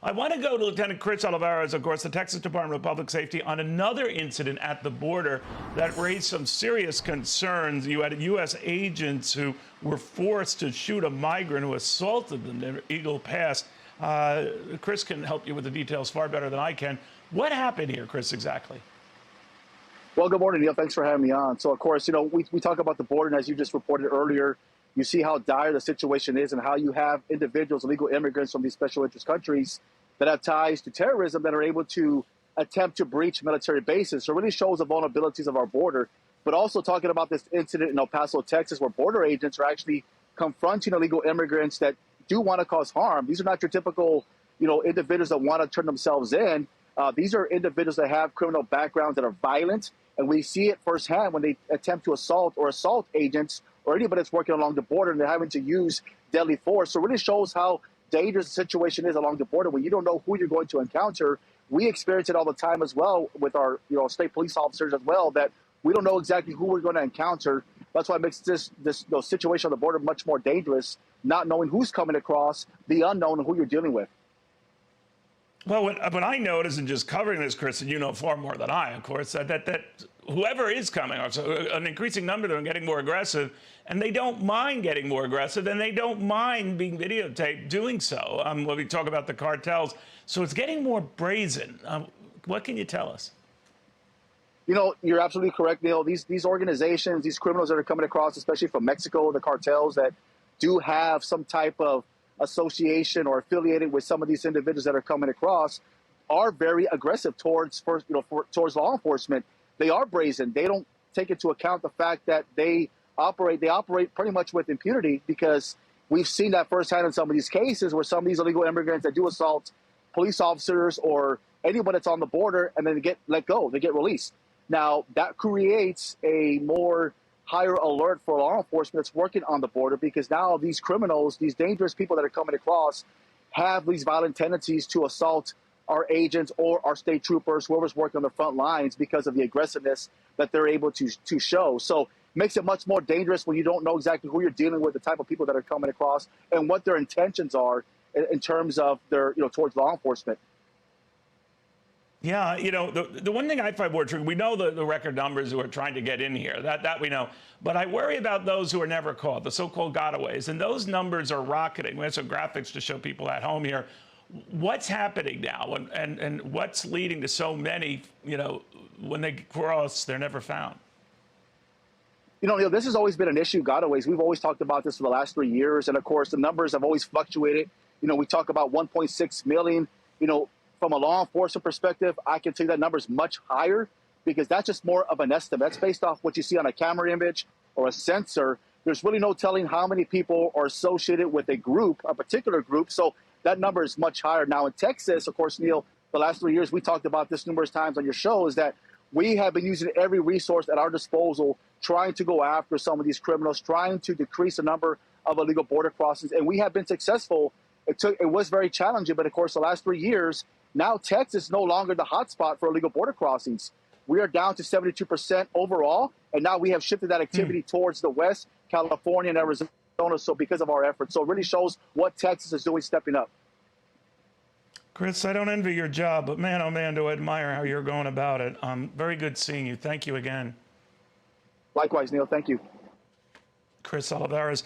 I want to go to Lieutenant Chris Olivarez, of course, the Texas Department of Public Safety, on another incident at the border that raised some serious concerns. You had U.S. agents who were forced to shoot a migrant who assaulted them near Eagle Pass. Chris can help you with the details far better than I can. What happened here, Chris, exactly? Well, good morning, Neil. Thanks for having me on. So, of course, we talk about the border, and as you just reported earlier, you see how dire the situation is and how you have individuals, illegal immigrants from these special interest countries that have ties to terrorism that are able to attempt to breach military bases. So it really shows the vulnerabilities of our border, but also talking about this incident in El Paso, Texas, where border agents are actually confronting illegal immigrants that do want to cause harm. These are not your typical, individuals that want to turn themselves in. These are individuals that have criminal backgrounds that are violent, and we see it firsthand when they attempt to assault agents or anybody that's working along the border, and they're having to use deadly force. So it really shows how dangerous the situation is along the border when you don't know who you're going to encounter. We experience it all the time as well with our state police officers as well, that we don't know exactly who we're going to encounter. That's why it makes this situation on the border much more dangerous, not knowing who's coming across, the unknown, and who you're dealing with. Well, what I notice in just covering this, Chris, and you know far more than I, of course, that whoever is coming, so an increasing number of them are getting more aggressive, and they don't mind getting more aggressive, and they don't mind being videotaped doing so. When we talk about the cartels, so it's getting more brazen. What can you tell us? You're absolutely correct, Neil. These organizations, these criminals that are coming across, especially from Mexico, the cartels that do have some type of association or affiliated with some of these individuals that are coming across, are very aggressive towards law enforcement. They are brazen. They don't take into account the fact that they operate pretty much with impunity, because we've seen that firsthand in some of these cases where some of these illegal immigrants that do assault police officers or anyone that's on the border, and then they get let go, they get released. Now that creates a more higher alert for law enforcement that's working on the border, because now these criminals, these dangerous people that are coming across, have these violent tendencies to assault our agents or our state troopers, whoever's working on the front lines, because of the aggressiveness that they're able to show. So it makes it much more dangerous when you don't know exactly who you're dealing with, the type of people that are coming across, and what their intentions are in terms of their, towards law enforcement. Yeah, the one thing I find more true, we know the record numbers who are trying to get in here, that we know. But I worry about those who are never caught, the so-called gotaways. And those numbers are rocketing. We have some graphics to show people at home here. What's happening now, and what's leading to so many, when they cross, they're never found? Neil, this has always been an issue, gotaways. We've always talked about this for the last 3 years. And of course, the numbers have always fluctuated. We talk about 1.6 million, from a law enforcement perspective. I can tell you that number is much higher, because that's just more of an estimate. That's based off what you see on a camera image or a sensor. There's really no telling how many people are associated with a group, a particular group. So that number is much higher. Now in Texas, of course, Neil, the last 3 years, we talked about this numerous times on your show, is that we have been using every resource at our disposal, trying to go after some of these criminals, trying to decrease the number of illegal border crossings. And we have been successful. It was very challenging, but of course, the last 3 years, now Texas is no longer the hotspot for illegal border crossings. We are down to 72% overall, and now we have shifted that activity towards the West, California, and Arizona, so because of our efforts. So it really shows what Texas is doing, stepping up. Chris, I don't envy your job, but man, oh man, do I admire how you're going about it. Very good seeing you. Thank you again. Likewise, Neil. Thank you. Chris Olivarez.